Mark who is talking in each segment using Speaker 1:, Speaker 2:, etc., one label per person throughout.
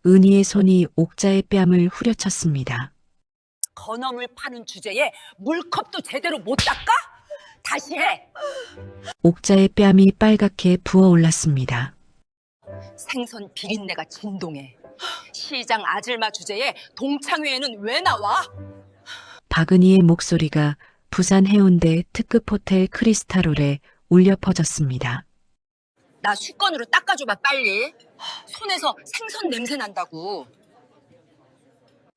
Speaker 1: 은희의 손이 옥자의 뺨을 후려쳤습니다.
Speaker 2: 건어물 파는 주제에 물컵도 제대로 못 닦아? 다시 해.
Speaker 1: 옥자의 뺨이 빨갛게 부어올랐습니다.
Speaker 2: 생선 비린내가 진동해. 시장 아질마 주제에 동창회에는 왜 나와?
Speaker 1: 박은희의 목소리가 부산 해운대 특급 호텔 크리스탈홀에 울려 퍼졌습니다.
Speaker 2: 나 수건으로 닦아줘봐 빨리. 손에서 생선 냄새 난다고.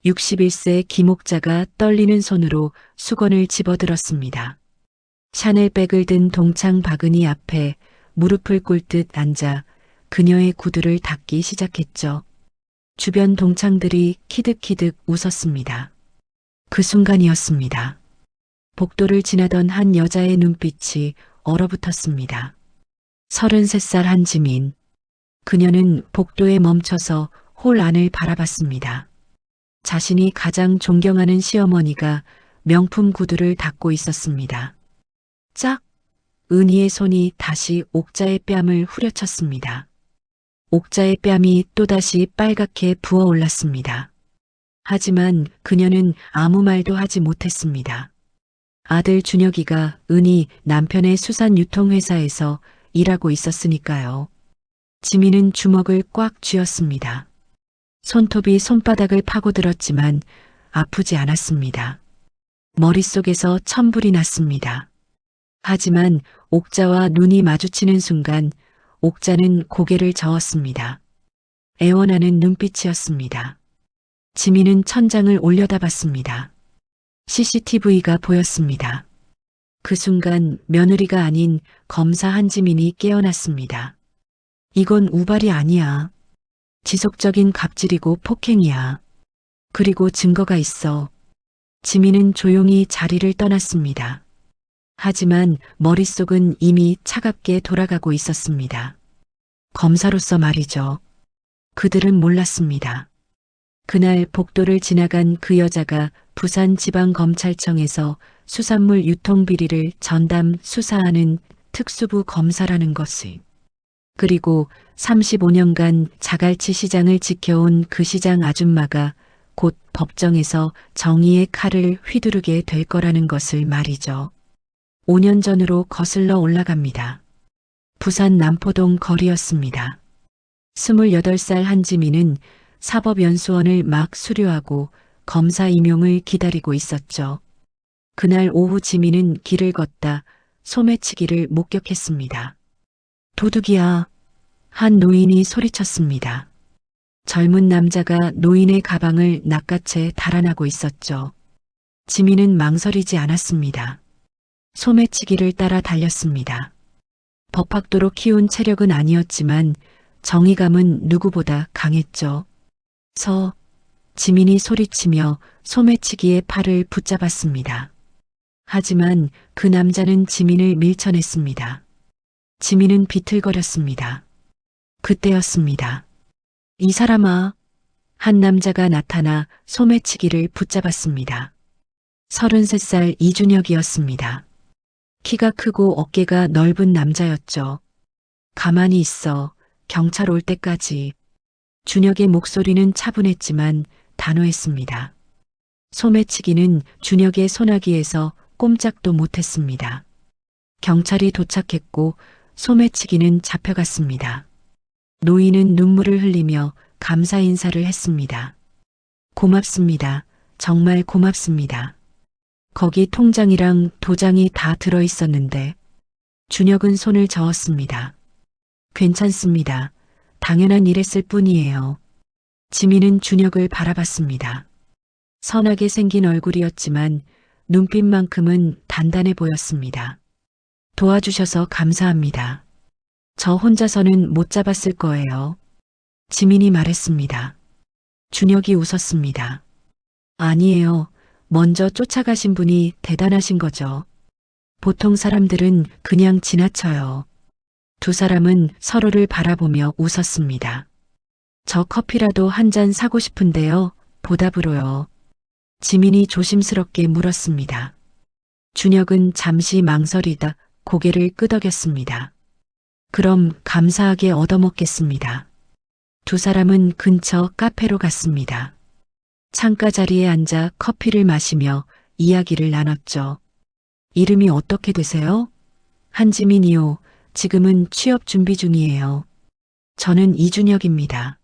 Speaker 1: 61세 김옥자가 떨리는 손으로 수건을 집어들었습니다. 샤넬백을 든 동창 박은희 앞에 무릎을 꿇듯 앉아 그녀의 구두를 닦기 시작했죠. 주변 동창들이 키득키득 웃었습니다. 그 순간이었습니다. 복도를 지나던 한 여자의 눈빛이 얼어붙었습니다. 33살 한지민. 그녀는 복도에 멈춰서 홀 안을 바라봤습니다. 자신이 가장 존경하는 시어머니가 명품 구두를 닦고 있었습니다. 짝! 은희의 손이 다시 옥자의 뺨을 후려쳤습니다. 옥자의 뺨이 또다시 빨갛게 부어올랐습니다. 하지만 그녀는 아무 말도 하지 못했습니다. 아들 준혁이가 은희 남편의 수산 유통회사에서 일하고 있었으니까요. 지민은 주먹을 꽉 쥐었습니다. 손톱이 손바닥을 파고들었지만 아프지 않았습니다. 머릿속에서 천불이 났습니다. 하지만 옥자와 눈이 마주치는 순간 옥자는 고개를 저었습니다. 애원하는 눈빛이었습니다. 지민은 천장을 올려다봤습니다. CCTV가 보였습니다. 그 순간 며느리가 아닌 검사 한지민이 깨어났습니다. 이건 우발이 아니야. 지속적인 갑질이고 폭행이야. 그리고 증거가 있어. 지민은 조용히 자리를 떠났습니다. 하지만 머릿속은 이미 차갑게 돌아가고 있었습니다. 검사로서 말이죠. 그들은 몰랐습니다. 그날 복도를 지나간 그 여자가 부산지방검찰청에서 수산물 유통비리를 전담 수사하는 특수부 검사라는 것을. 그리고 35년간 자갈치 시장을 지켜온 그 시장 아줌마가 곧 법정에서 정의의 칼을 휘두르게 될 거라는 것을 말이죠. 5년 전으로 거슬러 올라갑니다. 부산 남포동 거리였습니다. 28살 한지민은 사법연수원을 막 수료하고 검사 임용을 기다리고 있었죠. 그날 오후 지민은 길을 걷다 소매치기를 목격했습니다. 도둑이야. 한 노인이 소리쳤습니다. 젊은 남자가 노인의 가방을 낚아채 달아나고 있었죠. 지민은 망설이지 않았습니다. 소매치기를 따라 달렸습니다. 법학도로 키운 체력은 아니었지만 정의감은 누구보다 강했죠. 지민이 소리치며 소매치기의 팔을 붙잡았습니다. 하지만 그 남자는 지민을 밀쳐냈습니다. 지민은 비틀거렸습니다. 그때였습니다. 이 사람아. 한 남자가 나타나 소매치기를 붙잡았습니다. 33살 이준혁이었습니다. 키가 크고 어깨가 넓은 남자였죠. 가만히 있어. 경찰 올 때까지. 준혁의 목소리는 차분했지만 단호했습니다. 소매치기는 준혁의 소나기에서 꼼짝도 못했습니다. 경찰이 도착했고 소매치기는 잡혀갔습니다. 노인은 눈물을 흘리며 감사 인사를 했습니다. 고맙습니다. 정말 고맙습니다. 거기 통장이랑 도장이 다 들어있었는데. 준혁은 손을 저었습니다. 괜찮습니다. 당연한 일했을 뿐이에요. 지민은 준혁을 바라봤습니다. 선하게 생긴 얼굴이었지만 눈빛만큼은 단단해 보였습니다. 도와주셔서 감사합니다. 저 혼자서는 못 잡았을 거예요. 지민이 말했습니다. 준혁이 웃었습니다. 아니에요. 먼저 쫓아가신 분이 대단하신 거죠. 보통 사람들은 그냥 지나쳐요. 두 사람은 서로를 바라보며 웃었습니다. 저 커피라도 한 잔 사고 싶은데요. 보답으로요. 지민이 조심스럽게 물었습니다. 준혁은 잠시 망설이다 고개를 끄덕였습니다. 그럼 감사하게 얻어먹겠습니다. 두 사람은 근처 카페로 갔습니다. 창가 자리에 앉아 커피를 마시며 이야기를 나눴죠. 이름이 어떻게 되세요? 한지민이요. 지금은 취업 준비 중이에요. 저는 이준혁입니다.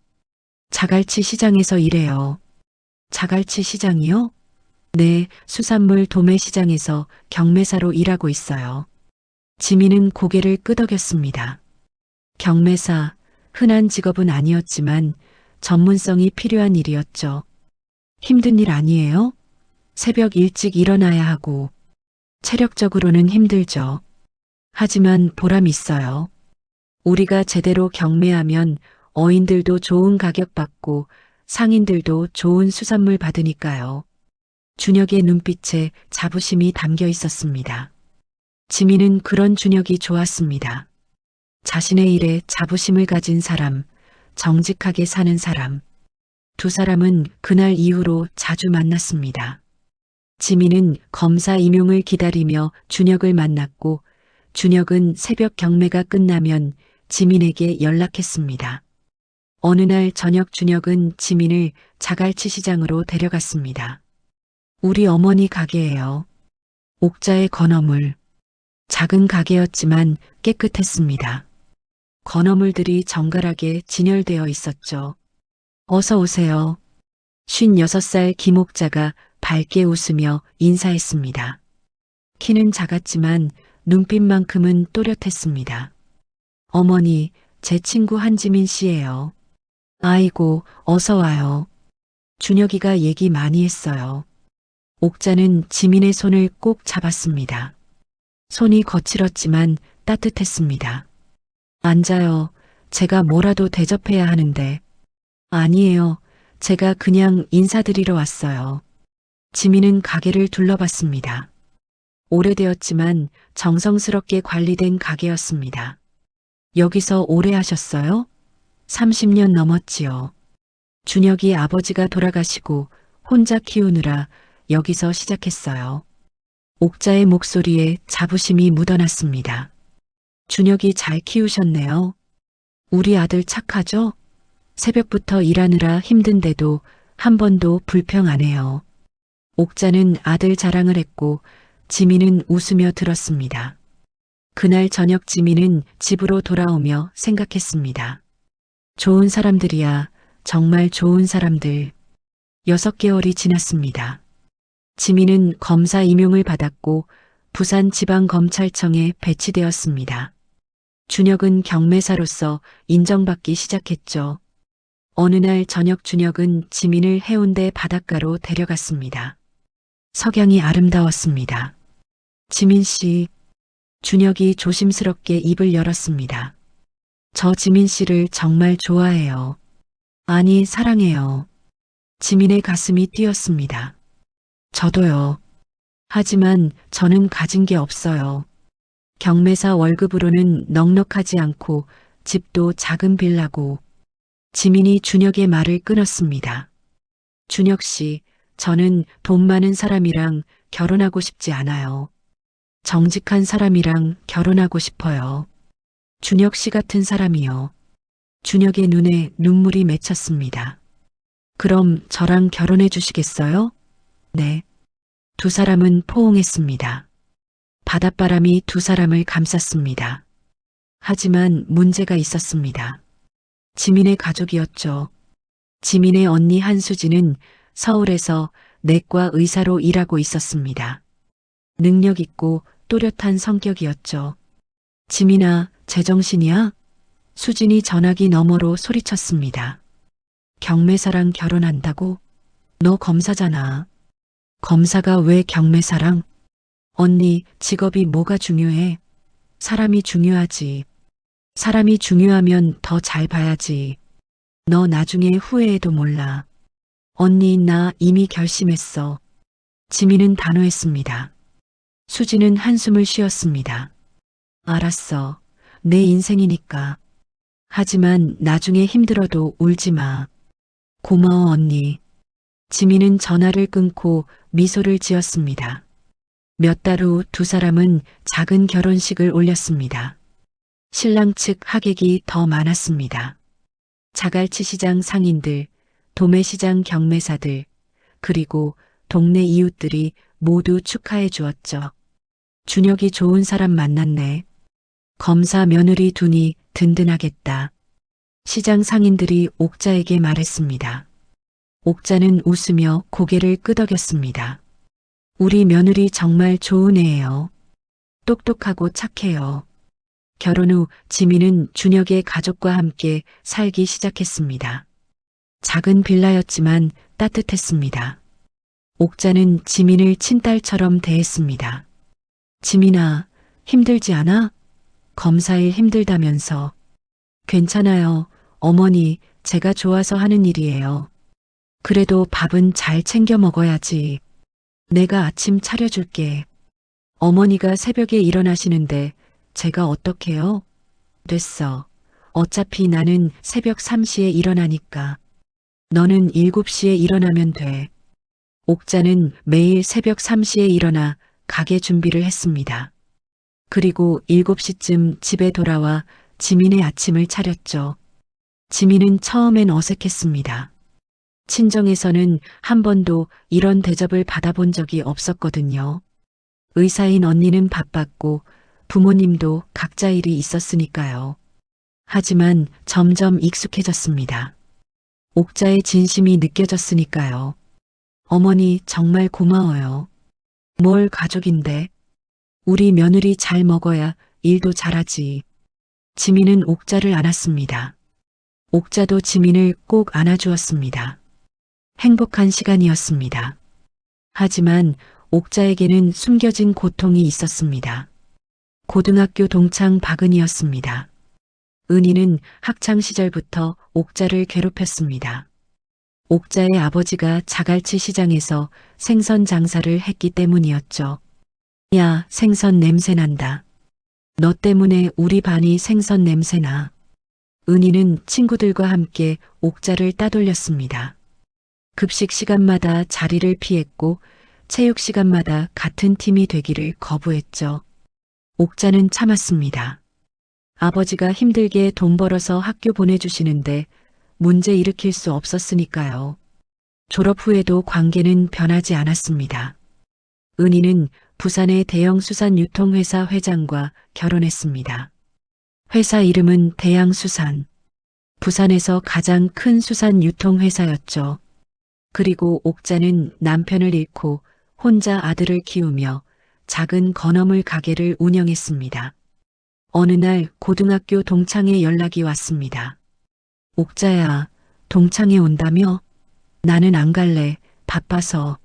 Speaker 1: 자갈치 시장에서 일해요. 자갈치 시장이요? 네, 수산물 도매시장에서 경매사로 일하고 있어요. 지민은 고개를 끄덕였습니다. 경매사, 흔한 직업은 아니었지만 전문성이 필요한 일이었죠. 힘든 일 아니에요? 새벽 일찍 일어나야 하고 체력적으로는 힘들죠. 하지만 보람 있어요. 우리가 제대로 경매하면 어인들도 좋은 가격 받고 상인들도 좋은 수산물 받으니까요. 준혁의 눈빛에 자부심이 담겨 있었습니다. 지민은 그런 준혁이 좋았습니다. 자신의 일에 자부심을 가진 사람, 정직하게 사는 사람. 두 사람은 그날 이후로 자주 만났습니다. 지민은 검사 임용을 기다리며 준혁을 만났고 준혁은 새벽 경매가 끝나면 지민에게 연락했습니다. 어느 날 저녁 준혁은 지민을 자갈치 시장으로 데려갔습니다. 우리 어머니 가게예요. 옥자의 건어물. 작은 가게였지만 깨끗했습니다. 건어물들이 정갈하게 진열되어 있었죠. 어서 오세요. 56살 김옥자가 밝게 웃으며 인사했습니다. 키는 작았지만 눈빛만큼은 또렷했습니다. 어머니, 제 친구 한지민 씨예요. 아이고, 어서 와요. 준혁이가 얘기 많이 했어요. 옥자는 지민의 손을 꼭 잡았습니다. 손이 거칠었지만 따뜻했습니다. 앉아요. 제가 뭐라도 대접해야 하는데. 아니에요. 제가 그냥 인사드리러 왔어요. 지민은 가게를 둘러봤습니다. 오래되었지만 정성스럽게 관리된 가게였습니다. 여기서 오래 하셨어요? 30년 넘었지요. 준혁이 아버지가 돌아가시고 혼자 키우느라 여기서 시작했어요. 옥자의 목소리에 자부심이 묻어났습니다. 준혁이 잘 키우셨네요. 우리 아들 착하죠? 새벽부터 일하느라 힘든데도 한 번도 불평 안 해요. 옥자는 아들 자랑을 했고 지민은 웃으며 들었습니다. 그날 저녁 지민은 집으로 돌아오며 생각했습니다. 좋은 사람들이야, 정말 좋은 사람들. 6개월이 지났습니다. 지민은 검사 임용을 받았고 부산지방검찰청에 배치되었습니다. 준혁은 경매사로서 인정받기 시작했죠. 어느 날 저녁 준혁은 지민을 해운대 바닷가로 데려갔습니다. 석양이 아름다웠습니다. 지민 씨, 준혁이 조심스럽게 입을 열었습니다. 저 지민 씨를 정말 좋아해요. 아니, 사랑해요. 지민의 가슴이 뛰었습니다. 저도요. 하지만 저는 가진 게 없어요. 경매사 월급으로는 넉넉하지 않고 집도 작은 빌라고. 지민이 준혁의 말을 끊었습니다. 준혁 씨, 저는 돈 많은 사람이랑 결혼하고 싶지 않아요. 정직한 사람이랑 결혼하고 싶어요. 준혁 씨 같은 사람이요. 준혁의 눈에 눈물이 맺혔습니다. 그럼 저랑 결혼해 주시겠어요? 네. 두 사람은 포옹했습니다. 바닷바람이 두 사람을 감쌌습니다. 하지만 문제가 있었습니다. 지민의 가족이었죠. 지민의 언니 한수진은 서울에서 내과 의사로 일하고 있었습니다. 능력 있고 또렷한 성격이었죠. 지민아, 제정신이야? 수진이 전화기 너머로 소리쳤습니다. 경매사랑 결혼한다고? 너 검사잖아. 검사가 왜 경매사랑? 언니, 직업이 뭐가 중요해? 사람이 중요하지. 사람이 중요하면 더 잘 봐야지. 너 나중에 후회해도 몰라. 언니, 나 이미 결심했어. 지민은 단호했습니다. 수지는 한숨을 쉬었습니다. 알았어. 내 인생이니까. 하지만 나중에 힘들어도 울지 마. 고마워, 언니. 지민은 전화를 끊고 미소를 지었습니다. 몇 달 후 두 사람은 작은 결혼식을 올렸습니다. 신랑 측 하객이 더 많았습니다. 자갈치 시장 상인들, 도매시장 경매사들, 그리고 동네 이웃들이 모두 축하해 주었죠. 준혁이 좋은 사람 만났네. 검사 며느리 두니 든든하겠다. 시장 상인들이 옥자에게 말했습니다. 옥자는 웃으며 고개를 끄덕였습니다. 우리 며느리 정말 좋은 애예요. 똑똑하고 착해요. 결혼 후 지민은 준혁의 가족과 함께 살기 시작했습니다. 작은 빌라였지만 따뜻했습니다. 옥자는 지민을 친딸처럼 대했습니다. 지민아, 힘들지 않아? 검사일 힘들다면서. 괜찮아요. 어머니, 제가 좋아서 하는 일이에요. 그래도 밥은 잘 챙겨 먹어야지. 내가 아침 차려줄게. 어머니가 새벽에 일어나시는데 제가 어떡해요? 됐어. 어차피 나는 새벽 3시에 일어나니까. 너는 7시에 일어나면 돼. 옥자는 매일 새벽 3시에 일어나 가게 준비를 했습니다. 그리고 7시쯤 집에 돌아와 지민의 아침을 차렸죠. 지민은 처음엔 어색했습니다. 친정에서는 한 번도 이런 대접을 받아본 적이 없었거든요. 의사인 언니는 바빴고 부모님도 각자 일이 있었으니까요. 하지만 점점 익숙해졌습니다. 옥자의 진심이 느껴졌으니까요. 어머니 정말 고마워요. 뭘 가족인데. 우리 며느리 잘 먹어야 일도 잘하지. 지민은 옥자를 안았습니다. 옥자도 지민을 꼭 안아주었습니다. 행복한 시간이었습니다. 하지만 옥자에게는 숨겨진 고통이 있었습니다. 고등학교 동창 박은이였습니다. 은희는 학창 시절부터 옥자를 괴롭혔습니다. 옥자의 아버지가 자갈치 시장에서 생선 장사를 했기 때문이었죠. 야, 생선 냄새 난다. 너 때문에 우리 반이 생선 냄새 나. 은희는 친구들과 함께 옥자를 따돌렸습니다. 급식 시간마다 자리를 피했고 체육 시간마다 같은 팀이 되기를 거부했죠. 옥자는 참았습니다. 아버지가 힘들게 돈 벌어서 학교 보내주시는데 문제 일으킬 수 없었으니까요. 졸업 후에도 관계는 변하지 않았습니다. 은희는 부산의 대형 수산유통회사 회장과 결혼했습니다. 회사 이름은 대양수산. 부산에서 가장 큰 수산유통회사였죠. 그리고 옥자는 남편을 잃고 혼자 아들을 키우며 작은 건어물 가게를 운영했습니다. 어느 날 고등학교 동창의 연락이 왔습니다. 옥자야, 동창회 온다며? 나는 안 갈래. 바빠서.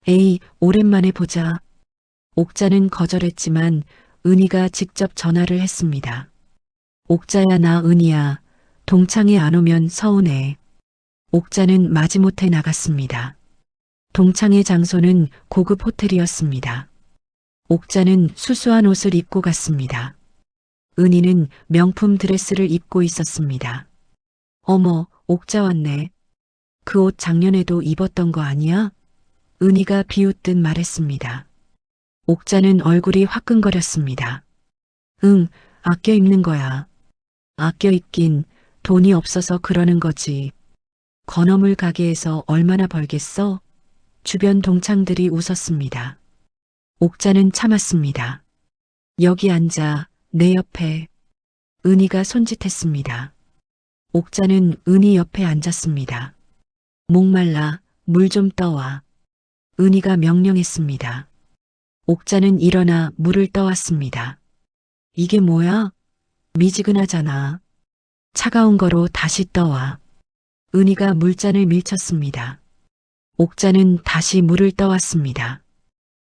Speaker 1: 에이, 오랜만에 보자. 옥자는 거절했지만 은희가 직접 전화를 했습니다. 옥자야, 나 은희야. 동창회 안 오면 서운해. 옥자는 마지못해 나갔습니다. 동창회 장소는 고급 호텔이었습니다. 옥자는 수수한 옷을 입고 갔습니다. 은희는 명품 드레스를 입고 있었습니다. 어머, 옥자 왔네. 그 옷 작년에도 입었던 거 아니야? 은희가 비웃듯 말했습니다. 옥자는 얼굴이 화끈거렸습니다. 응, 아껴 입는 거야. 아껴 입긴 돈이 없어서 그러는 거지. 건어물 가게에서 얼마나 벌겠어? 주변 동창들이 웃었습니다. 옥자는 참았습니다. 여기 앉아, 내 옆에. 은희가 손짓했습니다. 옥자는 은희 옆에 앉았습니다. 목말라, 물 좀 떠와. 은희가 명령했습니다. 옥자는 일어나 물을 떠왔습니다. 이게 뭐야? 미지근하잖아. 차가운 거로 다시 떠와. 은희가 물잔을 밀쳤습니다. 옥자는 다시 물을 떠왔습니다.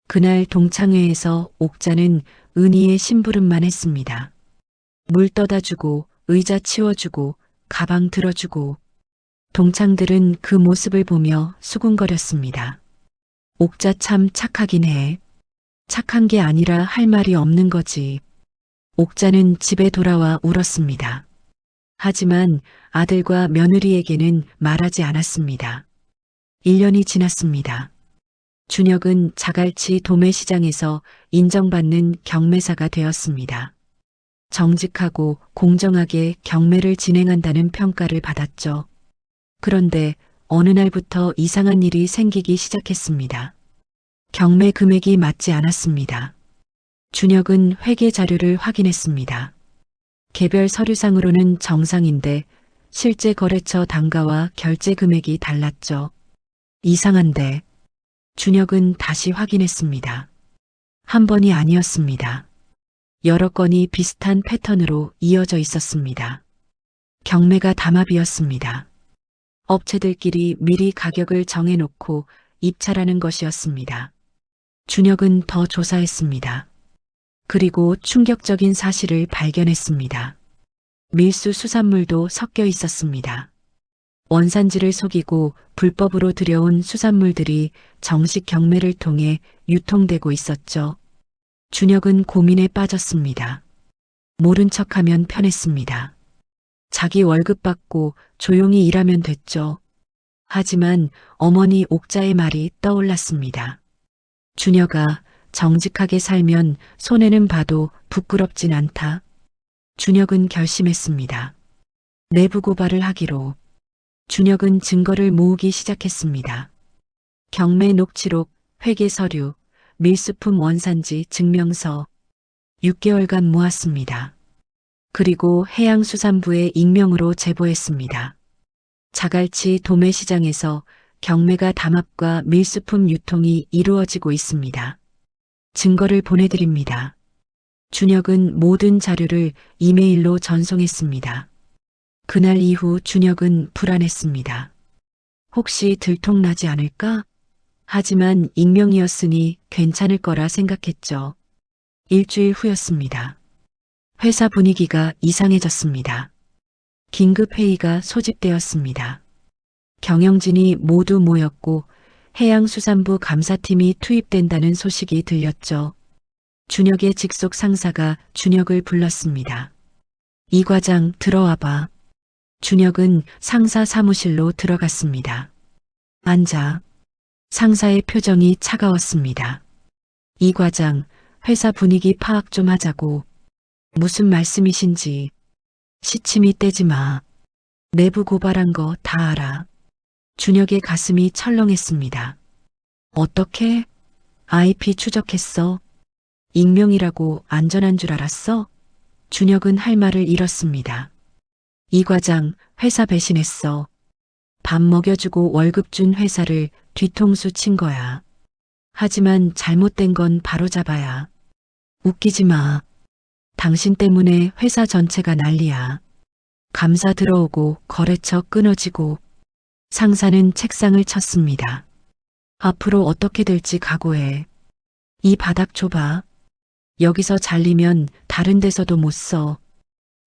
Speaker 1: 그날 동창회에서 옥자는 은희의 심부름만 했습니다. 물 떠다 주고, 의자 치워주고, 가방 들어주고. 동창들은 그 모습을 보며 수군거렸습니다. 옥자 참 착하긴 해. 착한 게 아니라 할 말이 없는 거지. 옥자는 집에 돌아와 울었습니다. 하지만 아들과 며느리에게는 말하지 않았습니다. 1년이 지났습니다. 준혁은 자갈치 도매시장에서 인정받는 경매사가 되었습니다. 정직하고 공정하게 경매를 진행한다는 평가를 받았죠. 그런데 어느 날부터 이상한 일이 생기기 시작했습니다. 경매 금액이 맞지 않았습니다. 준혁은 회계 자료를 확인했습니다. 개별 서류상으로는 정상인데 실제 거래처 단가와 결제 금액이 달랐죠. 이상한데 준혁은 다시 확인했습니다. 한 번이 아니었습니다. 여러 건이 비슷한 패턴으로 이어져 있었습니다. 경매가 담합이었습니다. 업체들끼리 미리 가격을 정해놓고 입찰하는 것이었습니다. 준혁은 더 조사했습니다. 그리고 충격적인 사실을 발견했습니다. 밀수 수산물도 섞여 있었습니다. 원산지를 속이고 불법으로 들여온 수산물들이 정식 경매를 통해 유통되고 있었죠. 준혁은 고민에 빠졌습니다. 모른 척하면 편했습니다. 자기 월급 받고 조용히 일하면 됐죠. 하지만 어머니 옥자의 말이 떠올랐습니다. 준혁아, 정직하게 살면 손해는 봐도 부끄럽진 않다. 준혁은 결심했습니다. 내부 고발을 하기로. 준혁은 증거를 모으기 시작했습니다. 경매 녹취록, 회계 서류, 밀수품 원산지 증명서 6개월간 모았습니다. 그리고 해양수산부에 익명으로 제보했습니다. 자갈치 도매시장에서 경매가 담합과 밀수품 유통이 이루어지고 있습니다. 증거를 보내드립니다. 준혁은 모든 자료를 이메일로 전송했습니다. 그날 이후 준혁은 불안했습니다. 혹시 들통나지 않을까? 하지만 익명이었으니 괜찮을 거라 생각했죠. 일주일 후였습니다. 회사 분위기가 이상해졌습니다. 긴급회의가 소집되었습니다. 경영진이 모두 모였고 해양수산부 감사팀이 투입된다는 소식이 들렸죠. 준혁의 직속 상사가 준혁을 불렀습니다. 이 과장 들어와봐. 준혁은 상사 사무실로 들어갔습니다. 앉아. 상사의 표정이 차가웠습니다. 이 과장, 회사 분위기 파악 좀 하자고. 무슨 말씀이신지. 시침이 떼지 마. 내부 고발한 거 다 알아. 준혁의 가슴이 철렁했습니다. 어떻게? IP 추적했어? 익명이라고 안전한 줄 알았어? 준혁은 할 말을 잃었습니다. 이 과장, 회사 배신했어. 밥 먹여주고 월급 준 회사를 뒤통수 친 거야. 하지만 잘못된 건 바로잡아야. 웃기지 마. 당신 때문에 회사 전체가 난리야. 감사 들어오고 거래처 끊어지고. 상사는 책상을 쳤습니다. 앞으로 어떻게 될지 각오해. 이 바닥 좁아. 여기서 잘리면 다른 데서도 못 써.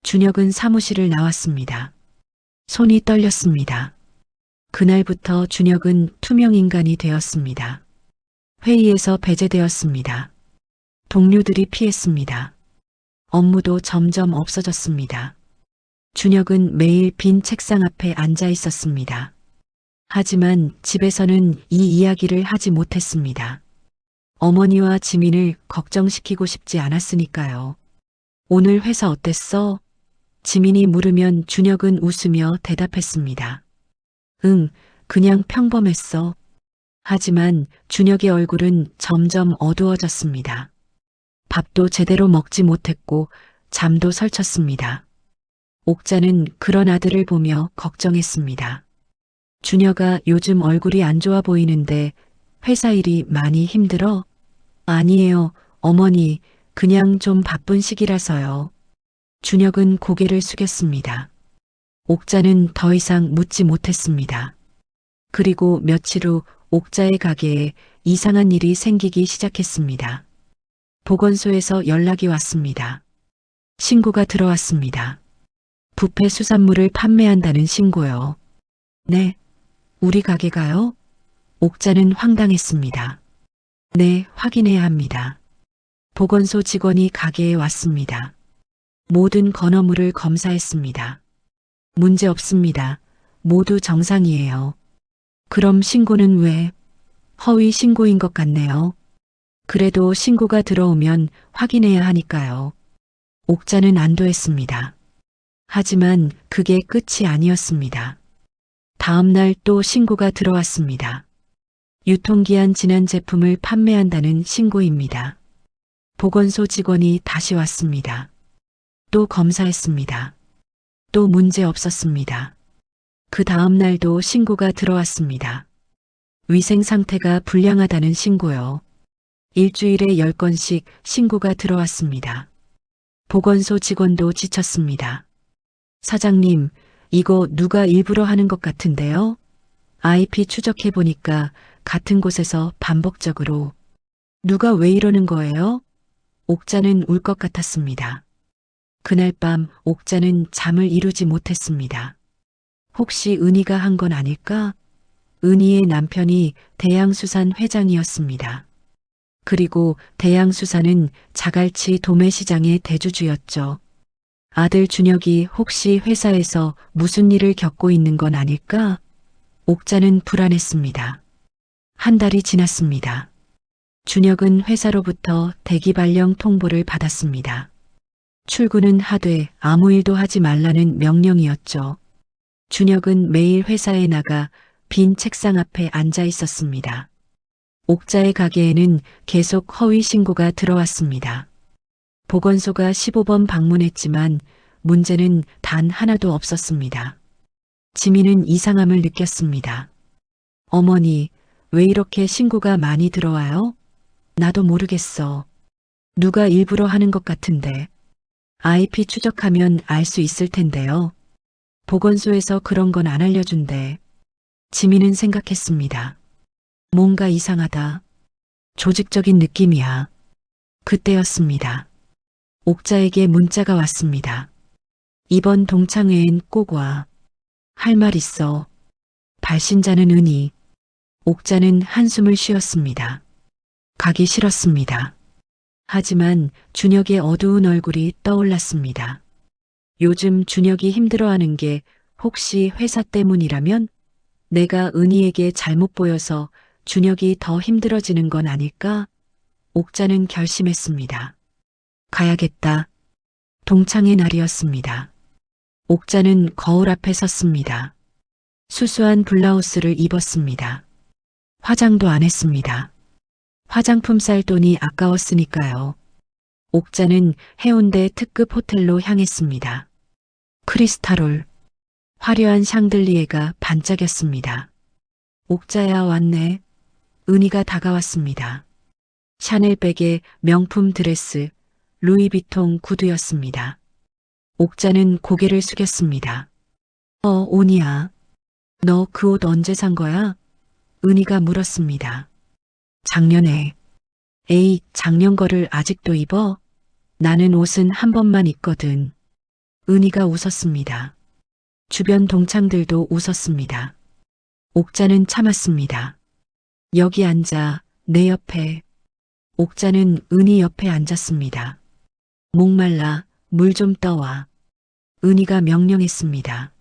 Speaker 1: 준혁은 사무실을 나왔습니다. 손이 떨렸습니다. 그날부터 준혁은 투명 인간이 되었습니다. 회의에서 배제되었습니다. 동료들이 피했습니다. 업무도 점점 없어졌습니다. 준혁은 매일 빈 책상 앞에 앉아 있었습니다. 하지만 집에서는 이 이야기를 하지 못했습니다. 어머니와 지민을 걱정시키고 싶지 않았으니까요. 오늘 회사 어땠어? 지민이 물으면 준혁은 웃으며 대답했습니다. 응, 그냥 평범했어. 하지만 준혁의 얼굴은 점점 어두워졌습니다. 밥도 제대로 먹지 못했고 잠도 설쳤습니다. 옥자는 그런 아들을 보며 걱정했습니다. 준혁아, 요즘 얼굴이 안 좋아 보이는데 회사 일이 많이 힘들어? 아니에요, 어머니. 그냥 좀 바쁜 시기라서요. 준혁은 고개를 숙였습니다. 옥자는 더 이상 묻지 못했습니다. 그리고 며칠 후 옥자의 가게에 이상한 일이 생기기 시작했습니다. 보건소에서 연락이 왔습니다. 신고가 들어왔습니다. 부패 수산물을 판매한다는 신고요. 네, 우리 가게가요? 옥자는 황당했습니다. 네, 확인해야 합니다. 보건소 직원이 가게에 왔습니다. 모든 건어물을 검사했습니다. 문제 없습니다. 모두 정상이에요. 그럼 신고는 왜? 허위 신고인 것 같네요. 그래도 신고가 들어오면 확인해야 하니까요. 옥자는 안도했습니다. 하지만 그게 끝이 아니었습니다. 다음 날 또 신고가 들어왔습니다. 유통기한 지난 제품을 판매한다는 신고입니다. 보건소 직원이 다시 왔습니다. 또 검사했습니다. 또 문제 없었습니다. 그 다음 날도 신고가 들어왔습니다. 위생 상태가 불량하다는 신고요. 일주일에 10건씩 신고가 들어왔습니다. 보건소 직원도 지쳤습니다. 사장님, 이거 누가 일부러 하는 것 같은데요? IP 추적해보니까 같은 곳에서 반복적으로. 누가 왜 이러는 거예요? 옥자는 울 것 같았습니다. 그날 밤 옥자는 잠을 이루지 못했습니다. 혹시 은희가 한 건 아닐까? 은희의 남편이 대양수산 회장이었습니다. 그리고 대양수산은 자갈치 도매시장의 대주주였죠. 아들 준혁이 혹시 회사에서 무슨 일을 겪고 있는 건 아닐까? 옥자는 불안했습니다. 한 달이 지났습니다. 준혁은 회사로부터 대기 발령 통보를 받았습니다. 출근은 하되 아무 일도 하지 말라는 명령이었죠. 준혁은 매일 회사에 나가 빈 책상 앞에 앉아 있었습니다. 옥자의 가게에는 계속 허위 신고가 들어왔습니다. 보건소가 15번 방문했지만 문제는 단 하나도 없었습니다. 지민은 이상함을 느꼈습니다. 어머니, 왜 이렇게 신고가 많이 들어와요? 나도 모르겠어. 누가 일부러 하는 것 같은데. IP 추적하면 알 수 있을 텐데요. 보건소에서 그런 건 안 알려준대. 지민은 생각했습니다. 뭔가 이상하다. 조직적인 느낌이야. 그때였습니다. 옥자에게 문자가 왔습니다. 이번 동창회엔 꼭 와. 할 말 있어. 발신자는 은희. 옥자는 한숨을 쉬었습니다. 가기 싫었습니다. 하지만 준혁의 어두운 얼굴이 떠올랐습니다. 요즘 준혁이 힘들어하는 게 혹시 회사 때문이라면 내가 은희에게 잘못 보여서 준혁이 더 힘들어지는 건 아닐까? 옥자는 결심했습니다. 가야겠다. 동창회 날이었습니다. 옥자는 거울 앞에 섰습니다. 수수한 블라우스를 입었습니다. 화장도 안 했습니다. 화장품 살 돈이 아까웠으니까요. 옥자는 해운대 특급 호텔로 향했습니다. 크리스탈올, 화려한 샹들리에가 반짝였습니다. 옥자야 왔네. 은희가 다가왔습니다. 샤넬백에 명품 드레스, 루이비통 구두였습니다. 옥자는 고개를 숙였습니다. 오니야. 너 그 옷 언제 산 거야? 은희가 물었습니다. 작년에. 에이, 작년 거를 아직도 입어? 나는 옷은 한 번만 입거든. 은희가 웃었습니다. 주변 동창들도 웃었습니다. 옥자는 참았습니다. 여기 앉아, 내 옆에. 옥자는 은희 옆에 앉았습니다. 목말라, 물 좀 떠와. 은희가 명령했습니다.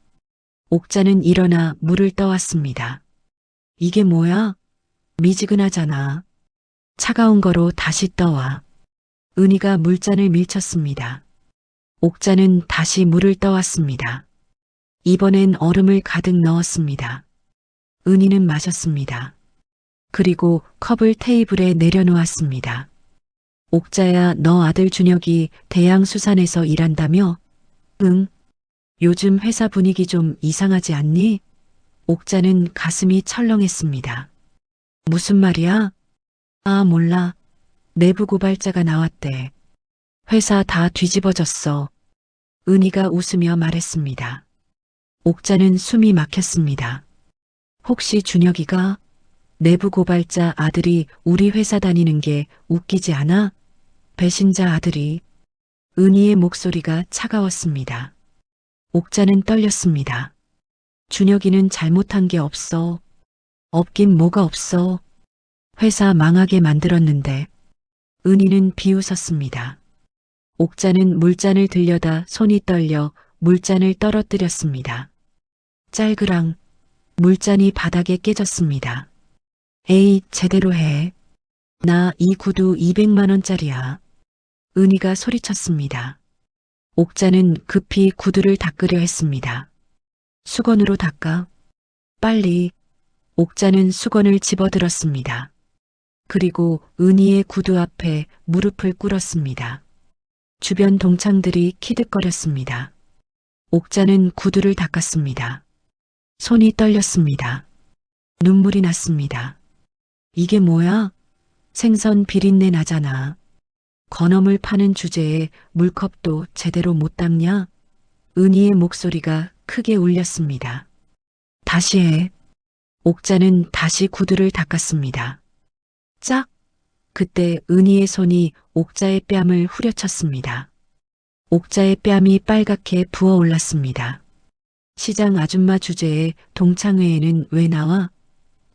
Speaker 1: 옥자는 일어나 물을 떠왔습니다. 이게 뭐야? 미지근하잖아. 차가운 거로 다시 떠와. 은희가 물잔을 밀쳤습니다. 옥자는 다시 물을 떠왔습니다. 이번엔 얼음을 가득 넣었습니다. 은희는 마셨습니다. 그리고 컵을 테이블에 내려놓았습니다. 옥자야, 너 아들 준혁이 대양수산에서 일한다며? 응. 요즘 회사 분위기 좀 이상하지 않니? 옥자는 가슴이 철렁했습니다. 무슨 말이야? 아, 몰라. 내부 고발자가 나왔대. 회사 다 뒤집어졌어. 은희가 웃으며 말했습니다. 옥자는 숨이 막혔습니다. 혹시 준혁이가? 내부 고발자 아들이 우리 회사 다니는 게 웃기지 않아? 배신자 아들이. 은희의 목소리가 차가웠습니다. 옥자는 떨렸습니다. 준혁이는 잘못한 게 없어. 없긴 뭐가 없어. 회사 망하게 만들었는데. 은희는 비웃었습니다. 옥자는 물잔을 들여다 손이 떨려 물잔을 떨어뜨렸습니다. 짤그랑 물잔이 바닥에 깨졌습니다. 에이, 제대로 해. 나 이 구두 200만 원짜리야. 은희가 소리쳤습니다. 옥자는 급히 구두를 닦으려 했습니다. 수건으로 닦아. 빨리. 옥자는 수건을 집어들었습니다. 그리고 은희의 구두 앞에 무릎을 꿇었습니다. 주변 동창들이 키득거렸습니다. 옥자는 구두를 닦았습니다. 손이 떨렸습니다. 눈물이 났습니다. 이게 뭐야? 생선 비린내 나잖아. 건어물 파는 주제에 물컵도 제대로 못 닦냐? 은희의 목소리가 크게 울렸습니다. 다시 해. 옥자는 다시 구두를 닦았습니다. 짝! 그때 은희의 손이 옥자의 뺨을 후려쳤습니다. 옥자의 뺨이 빨갛게 부어올랐습니다. 시장 아줌마 주제에 동창회에는 왜 나와?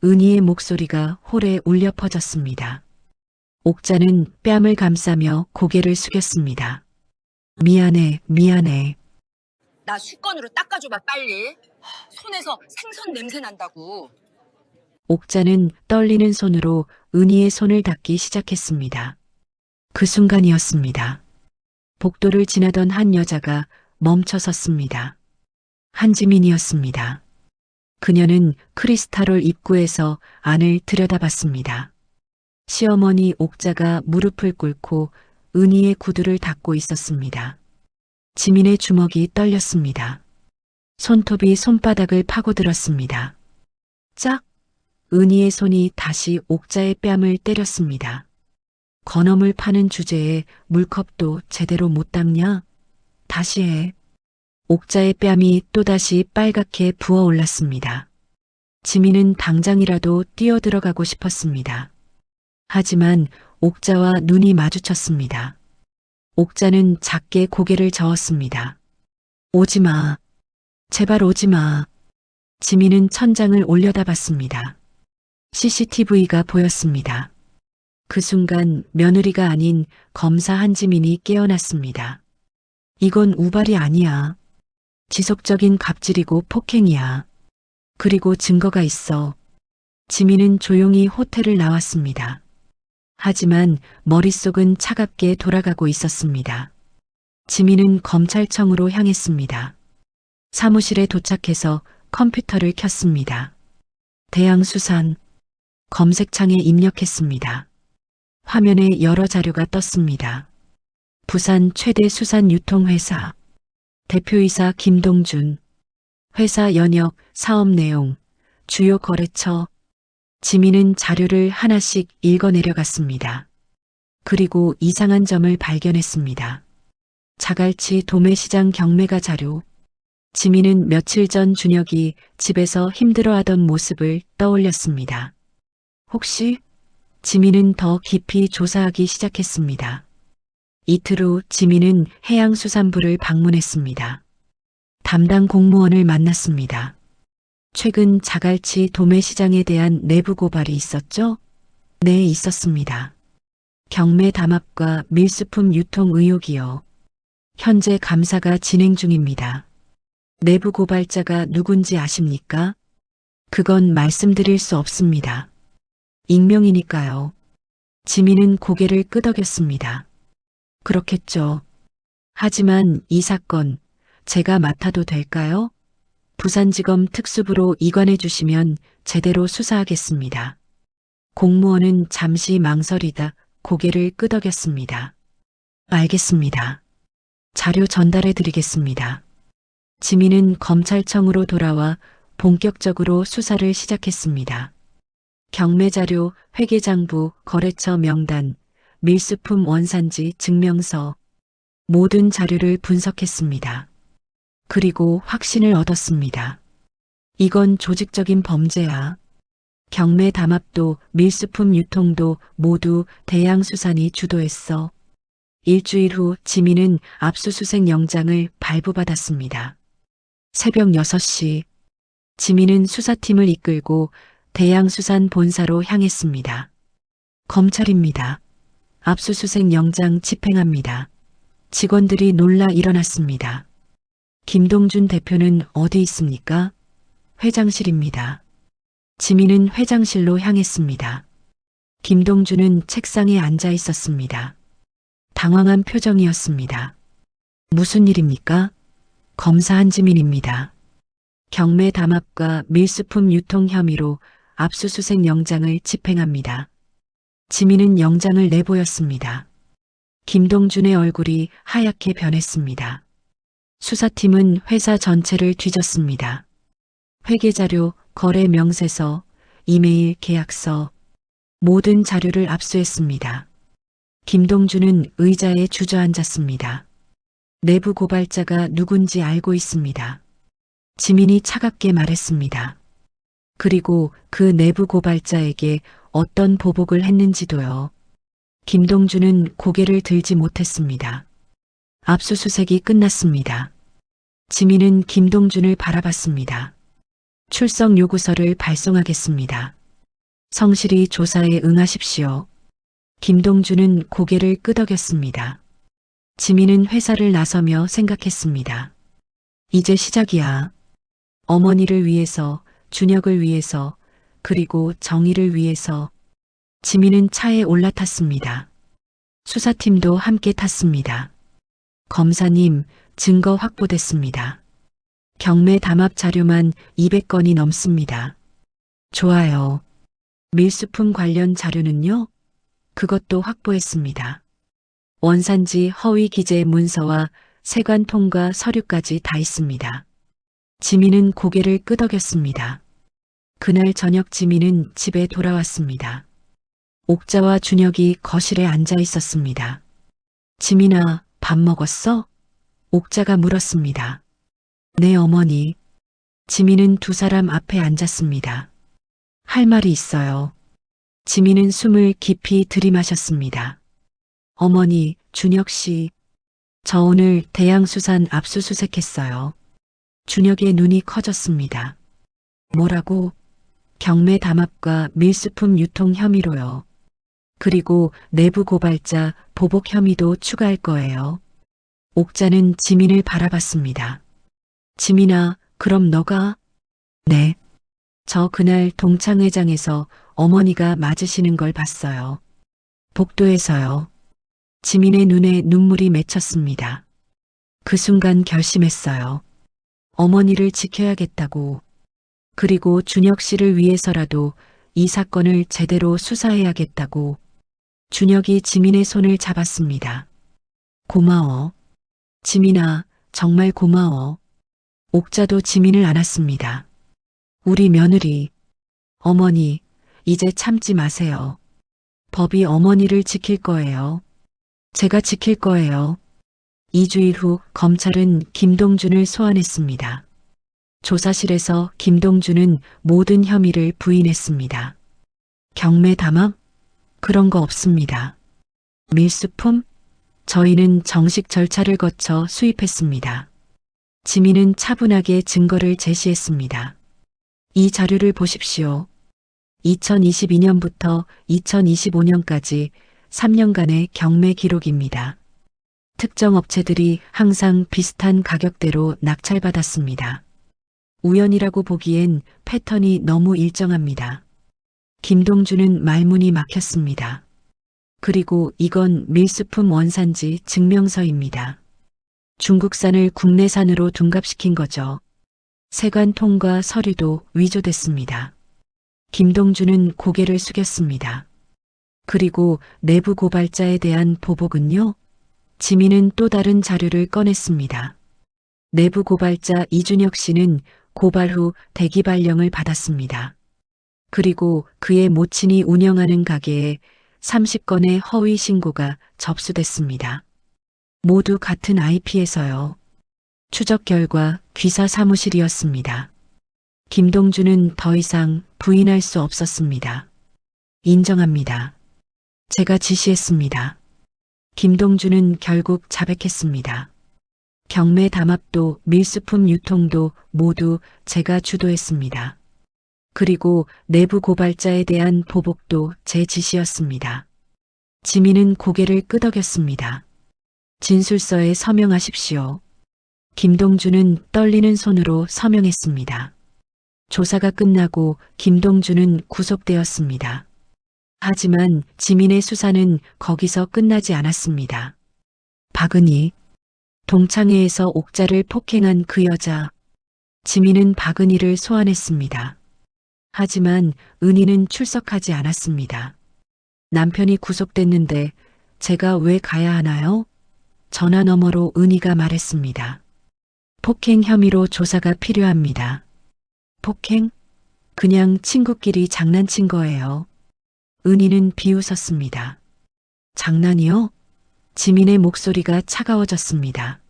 Speaker 1: 은희의 목소리가 홀에 울려 퍼졌습니다. 옥자는 뺨을 감싸며 고개를 숙였습니다. 미안해, 미안해.
Speaker 2: 나 수건으로 닦아줘봐 빨리. 손에서 생선 냄새 난다고.
Speaker 1: 옥자는 떨리는 손으로 은희의 손을 닦기 시작했습니다. 그 순간이었습니다. 복도를 지나던 한 여자가 멈춰 섰습니다. 한지민이었습니다. 그녀는 크리스탈홀 입구에서 안을 들여다봤습니다. 시어머니 옥자가 무릎을 꿇고 은희의 구두를 닦고 있었습니다. 지민의 주먹이 떨렸습니다. 손톱이 손바닥을 파고들었습니다. 짝! 은희의 손이 다시 옥자의 뺨을 때렸습니다. 건어물 파는 주제에 물컵도 제대로 못 닦냐? 다시 해. 옥자의 뺨이 또다시 빨갛게 부어올랐습니다. 지민은 당장이라도 뛰어들어가고 싶었습니다. 하지만 옥자와 눈이 마주쳤습니다. 옥자는 작게 고개를 저었습니다. 오지 마. 제발 오지 마. 지민은 천장을 올려다봤습니다. CCTV가 보였습니다. 그 순간 며느리가 아닌 검사 한지민이 깨어났습니다. 이건 우발이 아니야. 지속적인 갑질이고 폭행이야. 그리고 증거가 있어. 지민은 조용히 호텔을 나왔습니다. 하지만 머릿속은 차갑게 돌아가고 있었습니다. 지민은 검찰청으로 향했습니다. 사무실에 도착해서 컴퓨터를 켰습니다. 대양수산 검색창에 입력했습니다. 화면에 여러 자료가 떴습니다. 부산 최대 수산 유통회사 대표이사 김동준, 회사 연역, 사업 내용, 주요 거래처. 지민은 자료를 하나씩 읽어내려갔습니다. 그리고 이상한 점을 발견했습니다. 자갈치 도매시장 경매가 자료. 지민은 며칠 전 준혁이 집에서 힘들어하던 모습을 떠올렸습니다. 혹시? 지민은 더 깊이 조사하기 시작했습니다. 이틀 후 지민은 해양수산부를 방문했습니다. 담당 공무원을 만났습니다. 최근 자갈치 도매시장에 대한 내부 고발이 있었죠? 네, 있었습니다. 경매 담합과 밀수품 유통 의혹이요. 현재 감사가 진행 중입니다. 내부 고발자가 누군지 아십니까? 그건 말씀드릴 수 없습니다. 익명이니까요. 지민은 고개를 끄덕였습니다. 그렇겠죠. 하지만 이 사건 제가 맡아도 될까요? 부산지검 특수부로 이관해 주시면 제대로 수사하겠습니다. 공무원은 잠시 망설이다 고개를 끄덕였습니다. 알겠습니다. 자료 전달해 드리겠습니다. 지민은 검찰청으로 돌아와 본격적으로 수사를 시작했습니다. 경매자료, 회계장부, 거래처 명단, 밀수품 원산지 증명서, 모든 자료를 분석했습니다. 그리고 확신을 얻었습니다. 이건 조직적인 범죄야. 경매 담합도 밀수품 유통도 모두 대양수산이 주도했어. 일주일 후 지민은 압수수색 영장을 발부받았습니다. 새벽 6시 지민은 수사팀을 이끌고 대양수산 본사로 향했습니다. 검찰입니다. 압수수색 영장 집행합니다. 직원들이 놀라 일어났습니다. 김동준 대표는 어디 있습니까? 회장실입니다. 지민은 회장실로 향했습니다. 김동준은 책상에 앉아 있었습니다. 당황한 표정이었습니다. 무슨 일입니까? 검사 한지민입니다. 경매 담합과 밀수품 유통 혐의로 압수수색 영장을 집행합니다. 지민은 영장을 내보였습니다. 김동준의 얼굴이 하얗게 변했습니다. 수사팀은 회사 전체를 뒤졌습니다. 회계자료, 거래 명세서, 이메일 계약서, 모든 자료를 압수했습니다. 김동준은 의자에 주저앉았습니다. 내부 고발자가 누군지 알고 있습니다. 지민이 차갑게 말했습니다. 그리고 그 내부 고발자에게 어떤 보복을 했는지도요. 김동준은 고개를 들지 못했습니다. 압수수색이 끝났습니다. 지민은 김동준을 바라봤습니다. 출석 요구서를 발송하겠습니다. 성실히 조사에 응하십시오. 김동준은 고개를 끄덕였습니다. 지민은 회사를 나서며 생각했습니다. 이제 시작이야. 어머니를 위해서, 준혁을 위해서, 그리고 정의를 위해서. 지민은 차에 올라탔습니다. 수사팀도 함께 탔습니다. 검사님, 증거 확보됐습니다. 경매 담합 자료만 200건이 넘습니다. 좋아요. 밀수품 관련 자료는요? 그것도 확보했습니다. 원산지 허위 기재 문서와 세관 통과 서류까지 다 있습니다. 지민은 고개를 끄덕였습니다. 그날 저녁 지민은 집에 돌아왔습니다. 옥자와 준혁이 거실에 앉아 있었습니다. 지민아, 밥 먹었어? 옥자가 물었습니다. 네, 어머니. 지민은 두 사람 앞에 앉았습니다. 할 말이 있어요. 지민은 숨을 깊이 들이마셨습니다. 어머니, 준혁 씨. 저 오늘 대양수산 압수수색했어요. 준혁의 눈이 커졌습니다. 뭐라고? 경매 담합과 밀수품 유통 혐의로요. 그리고 내부 고발자 보복 혐의도 추가할 거예요. 옥자는 지민을 바라봤습니다. 지민아, 그럼 너가? 네. 저 그날 동창회장에서 어머니가 맞으시는 걸 봤어요. 복도에서요. 지민의 눈에 눈물이 맺혔습니다. 그 순간 결심했어요. 어머니를 지켜야겠다고. 그리고 준혁 씨를 위해서라도 이 사건을 제대로 수사해야겠다고. 준혁이 지민의 손을 잡았습니다. 고마워. 지민아, 정말 고마워. 옥자도 지민을 안았습니다. 우리 며느리. 어머니, 이제 참지 마세요. 법이 어머니를 지킬 거예요. 제가 지킬 거예요. 2주일 후 검찰은 김동준을 소환했습니다. 조사실에서 김동준은 모든 혐의를 부인했습니다. 경매 담합? 그런 거 없습니다. 밀수품? 저희는 정식 절차를 거쳐 수입했습니다. 지민은 차분하게 증거를 제시했습니다. 이 자료를 보십시오. 2022년부터 2025년까지 3년간의 경매 기록입니다. 특정 업체들이 항상 비슷한 가격대로 낙찰받았습니다. 우연이라고 보기엔 패턴이 너무 일정합니다. 김동준은 말문이 막혔습니다. 그리고 이건 밀수품 원산지 증명서입니다. 중국산을 국내산으로 둔갑시킨 거죠. 세관 통과 서류도 위조됐습니다. 김동준은 고개를 숙였습니다. 그리고 내부 고발자에 대한 보복은요? 지민은 또 다른 자료를 꺼냈습니다. 내부 고발자 이준혁 씨는 고발 후 대기 발령을 받았습니다. 그리고 그의 모친이 운영하는 가게에 30건의 허위 신고가 접수됐습니다. 모두 같은 IP에서요. 추적 결과 귀사 사무실이었습니다. 김동준은 더 이상 부인할 수 없었습니다. 인정합니다. 제가 지시했습니다. 김동준은 결국 자백했습니다. 경매 담합도 밀수품 유통도 모두 제가 주도했습니다. 그리고 내부 고발자에 대한 보복도 제 지시였습니다. 지민은 고개를 끄덕였습니다. 진술서에 서명하십시오. 김동준은 떨리는 손으로 서명했습니다. 조사가 끝나고 김동준은 구속되었습니다. 하지만 지민의 수사는 거기서 끝나지 않았습니다. 박은희, 동창회에서 옥자를 폭행한 그 여자. 지민은 박은희를 소환했습니다. 하지만 은희는 출석하지 않았습니다. 남편이 구속됐는데 제가 왜 가야 하나요? 전화 너머로 은희가 말했습니다. 폭행 혐의로 조사가 필요합니다. 폭행? 그냥 친구끼리 장난친 거예요. 은희는 비웃었습니다. 장난이요? 지민의 목소리가 차가워졌습니다.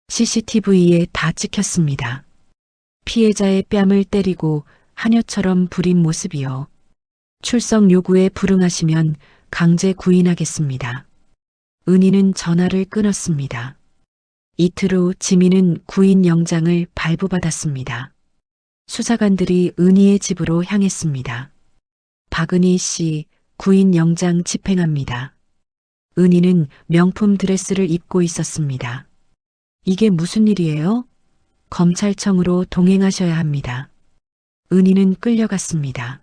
Speaker 1: CCTV에 다 찍혔습니다. 피해자의 뺨을 때리고 하녀처럼 부린 모습이요. 출석 요구에 불응하시면 강제 구인하겠습니다. 은희는 전화를 끊었습니다. 이틀 후 지민은 구인 영장을 발부받았습니다. 수사관들이 은희의 집으로 향했습니다. 박은희 씨, 구인 영장 집행합니다. 은희는 명품 드레스를 입고 있었습니다. 이게 무슨 일이에요? 검찰청으로 동행하셔야 합니다. 은희는 끌려갔습니다.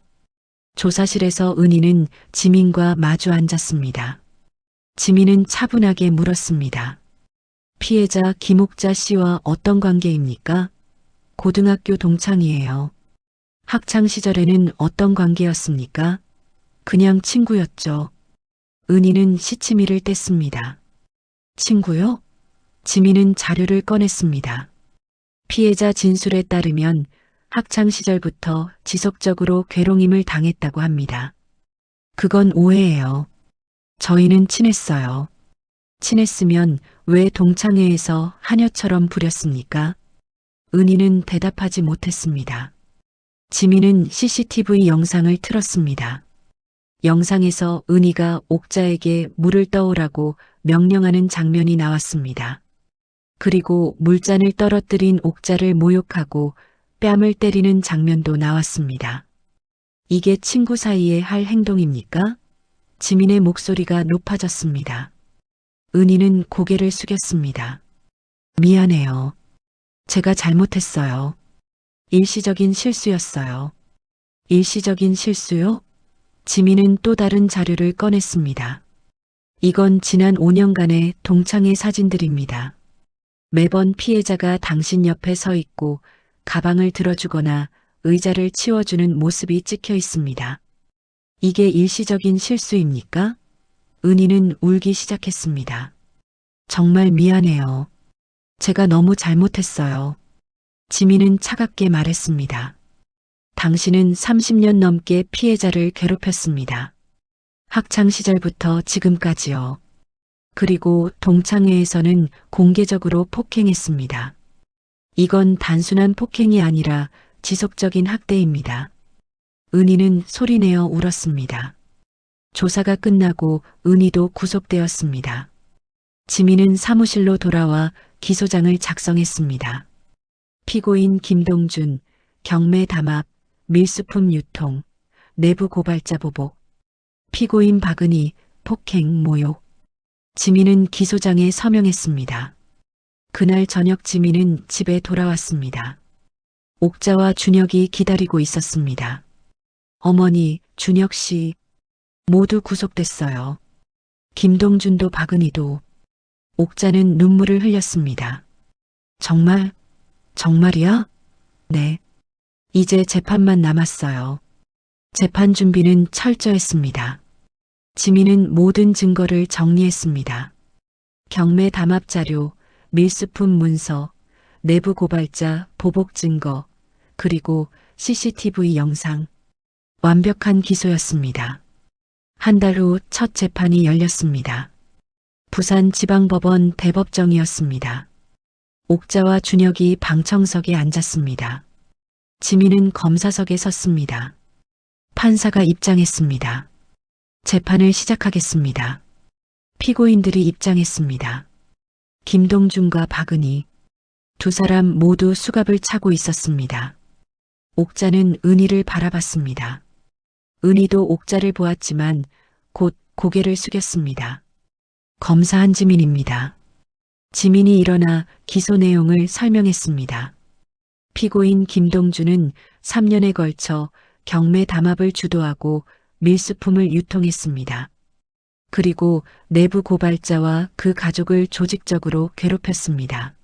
Speaker 1: 조사실에서 은희는 지민과 마주 앉았습니다. 지민은 차분하게 물었습니다. 피해자 김옥자 씨와 어떤 관계입니까? 고등학교 동창이에요. 학창 시절에는 어떤 관계였습니까? 그냥 친구였죠. 은희는 시치미를 뗐습니다. 친구요? 지민은 자료를 꺼냈습니다. 피해자 진술에 따르면 학창 시절부터 지속적으로 괴롱임을 당했다고 합니다. 그건 오해예요. 저희는 친했어요. 친했으면 왜 동창회에서 하녀처럼 부렸습니까? 은희는 대답하지 못했습니다. 지민은 CCTV 영상을 틀었습니다. 영상에서 은희가 옥자에게 물을 떠오라고 명령하는 장면이 나왔습니다. 그리고 물잔을 떨어뜨린 옥자를 모욕하고 뺨을 때리는 장면도 나왔습니다. 이게 친구 사이에 할 행동입니까? 지민의 목소리가 높아졌습니다. 은희는 고개를 숙였습니다. 미안해요. 제가 잘못했어요. 일시적인 실수였어요. 일시적인 실수요? 지민은 또 다른 자료를 꺼냈습니다. 이건 지난 5년간의 동창회 사진들입니다. 매번 피해자가 당신 옆에 서 있고 가방을 들어주거나 의자를 치워주는 모습이 찍혀 있습니다. 이게 일시적인 실수입니까? 은희는 울기 시작했습니다. 정말 미안해요. 제가 너무 잘못했어요. 지민은 차갑게 말했습니다. 당신은 30년 넘게 피해자를 괴롭혔습니다. 학창 시절부터 지금까지요. 그리고 동창회에서는 공개적으로 폭행했습니다. 이건 단순한 폭행이 아니라 지속적인 학대입니다. 은희는 소리내어 울었습니다. 조사가 끝나고 은희도 구속되었습니다. 지민은 사무실로 돌아와 기소장을 작성했습니다. 피고인 김동준, 경매 담합, 밀수품 유통, 내부 고발자 보복. 피고인 박은희, 폭행, 모욕. 지민은 기소장에 서명했습니다. 그날 저녁 지민은 집에 돌아왔습니다. 옥자와 준혁이 기다리고 있었습니다. 어머니, 준혁 씨 모두 구속됐어요. 김동준도 박은희도. 옥자는 눈물을 흘렸습니다. 정말? 정말이야? 네. 이제 재판만 남았어요. 재판 준비는 철저했습니다. 지민은 모든 증거를 정리했습니다. 경매 담합 자료, 밀수품 문서, 내부 고발자, 보복 증거, 그리고 CCTV 영상. 완벽한 기소였습니다. 한 달 후 첫 재판이 열렸습니다. 부산지방법원 대법정이었습니다. 옥자와 준혁이 방청석에 앉았습니다. 지민은 검사석에 섰습니다. 판사가 입장했습니다. 재판을 시작하겠습니다. 피고인들이 입장했습니다. 김동준과 박은희 두 사람 모두 수갑을 차고 있었습니다. 옥자는 은희를 바라봤습니다. 은희도 옥자를 보았지만 곧 고개를 숙였습니다. 검사 한지민입니다. 지민이 일어나 기소 내용을 설명했습니다. 피고인 김동준은 3년에 걸쳐 경매 담합을 주도하고 밀수품을 유통했습니다. 그리고 내부 고발자와 그 가족을 조직적으로 괴롭혔습니다.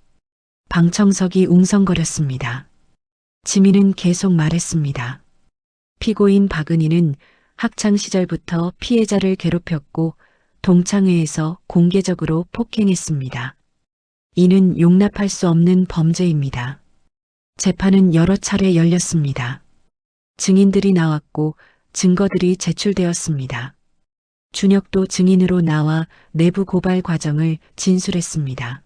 Speaker 1: 방청석이 웅성거렸습니다. 지민은 계속 말했습니다. 피고인 박은희는 학창 시절부터 피해자를 괴롭혔고 동창회에서 공개적으로 폭행했습니다. 이는 용납할 수 없는 범죄입니다. 재판은 여러 차례 열렸습니다. 증인들이 나왔고 증거들이 제출되었습니다. 준혁도 증인으로 나와 내부 고발 과정을 진술했습니다.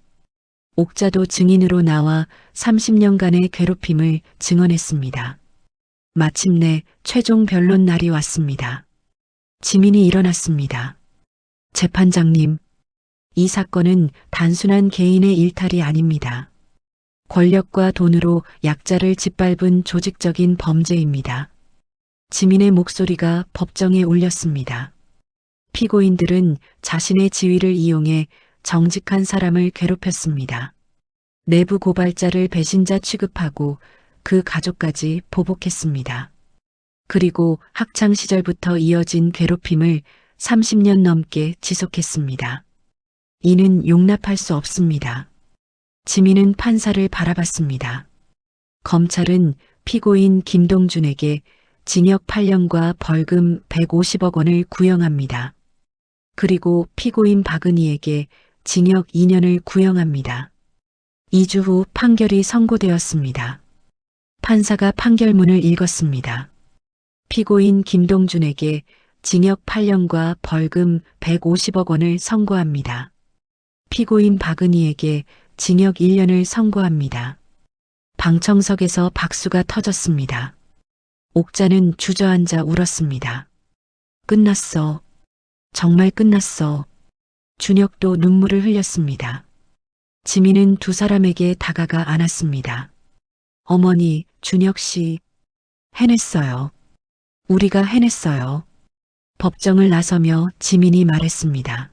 Speaker 1: 옥자도 증인으로 나와 30년간의 괴롭힘을 증언했습니다. 마침내 최종 변론 날이 왔습니다. 지민이 일어났습니다. 재판장님, 이 사건은 단순한 개인의 일탈이 아닙니다. 권력과 돈으로 약자를 짓밟은 조직적인 범죄입니다. 지민의 목소리가 법정에 울렸습니다. 피고인들은 자신의 지위를 이용해 정직한 사람을 괴롭혔습니다. 내부 고발자를 배신자 취급하고 그 가족까지 보복했습니다. 그리고 학창 시절부터 이어진 괴롭힘을 30년 넘게 지속했습니다. 이는 용납할 수 없습니다. 지민은 판사를 바라봤습니다. 검찰은 피고인 김동준에게 징역 8년과 벌금 150억 원을 구형합니다. 그리고 피고인 박은희에게 징역 2년을 구형합니다. 2주 후 판결이 선고되었습니다. 판사가 판결문을 읽었습니다. 피고인 김동준에게 징역 8년과 벌금 150억 원을 선고합니다. 피고인 박은희에게 징역 1년을 선고합니다. 방청석에서 박수가 터졌습니다. 옥자는 주저앉아 울었습니다. 끝났어. 정말 끝났어. 준혁도 눈물을 흘렸습니다. 지민은 두 사람에게 다가가 안았습니다. 어머니, 준혁 씨, 해냈어요. 우리가 해냈어요. 법정을 나서며 지민이 말했습니다.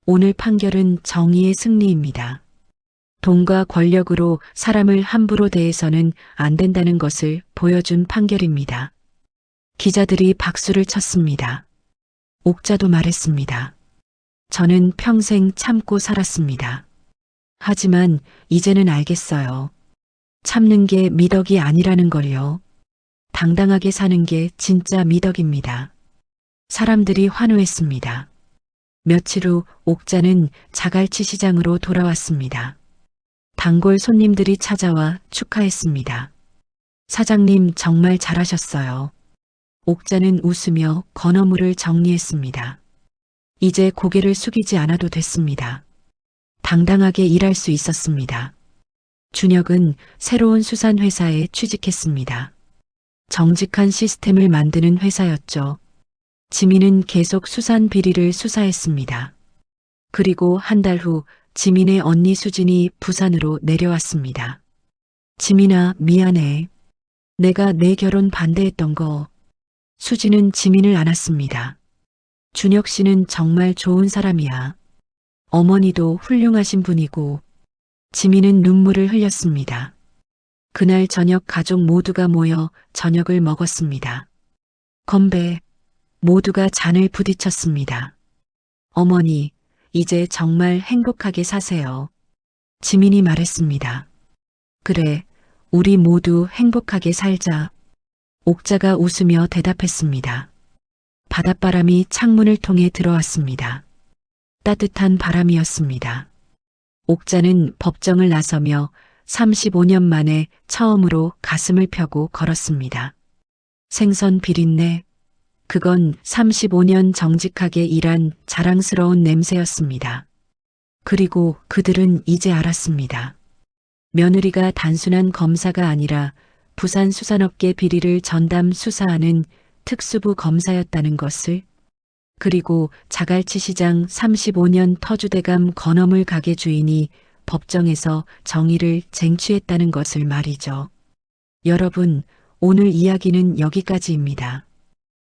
Speaker 1: 오늘 판결은 정의의 승리입니다. 돈과 권력으로 사람을 함부로 대해서는 안 된다는 것을 보여준 판결입니다. 기자들이 박수를 쳤습니다. 옥자도 말했습니다. 저는 평생 참고 살았습니다. 하지만 이제는 알겠어요. 참는 게 미덕이 아니라는 걸요. 당당하게 사는 게 진짜 미덕입니다. 사람들이 환호했습니다. 며칠 후 옥자는 자갈치 시장으로 돌아왔습니다. 단골 손님들이 찾아와 축하했습니다. 사장님 정말 잘하셨어요. 옥자는 웃으며 건어물을 정리했습니다. 이제 고개를 숙이지 않아도 됐습니다. 당당하게 일할 수 있었습니다. 준혁은 새로운 수산회사에 취직했습니다. 정직한 시스템을 만드는 회사였죠. 지민은 계속 수산 비리를 수사했습니다. 그리고 한 달 후 지민의 언니 수진이 부산으로 내려왔습니다. 지민아, 미안해. 내가 내 결혼 반대했던 거. 수진은 지민을 안았습니다. 준혁 씨는 정말 좋은 사람이야. 어머니도 훌륭하신 분이고. 지민은 눈물을 흘렸습니다. 그날 저녁 가족 모두가 모여 저녁을 먹었습니다. 건배. 모두가 잔을 부딪혔습니다. 어머니, 이제 정말 행복하게 사세요. 지민이 말했습니다. 그래, 우리 모두 행복하게 살자. 옥자가 웃으며 대답했습니다. 바닷바람이 창문을 통해 들어왔습니다. 따뜻한 바람이었습니다. 옥자는 법정을 나서며 35년 만에 처음으로 가슴을 펴고 걸었습니다. 생선 비린내. 그건 35년 정직하게 일한 자랑스러운 냄새였습니다. 그리고 그들은 이제 알았습니다. 며느리가 단순한 검사가 아니라 부산 수산업계 비리를 전담 수사하는 특수부 검사였다는 것을, 그리고 자갈치 시장 35년 터주대감 건어물 가게 주인이 법정에서 정의를 쟁취했다는 것을 말이죠. 여러분, 오늘 이야기는 여기까지입니다.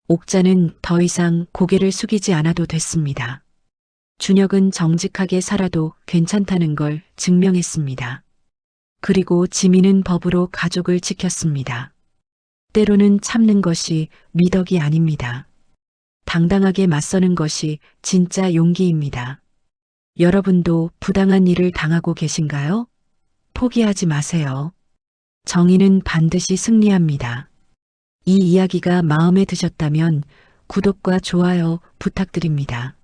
Speaker 1: 옥자는 더 이상 고개를 숙이지 않아도 됐습니다. 준혁은 정직하게 살아도 괜찮다는 걸 증명했습니다. 그리고 지민은 법으로 가족을 지켰습니다. 때로는 참는 것이 미덕이 아닙니다. 당당하게 맞서는 것이 진짜 용기입니다. 여러분도 부당한 일을 당하고 계신가요? 포기하지 마세요. 정의는 반드시 승리합니다. 이 이야기가 마음에 드셨다면 구독과 좋아요 부탁드립니다.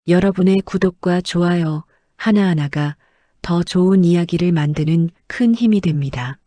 Speaker 1: 여러분의 구독과 좋아요 하나하나가 더 좋은 이야기를 만드는 큰 힘이 됩니다.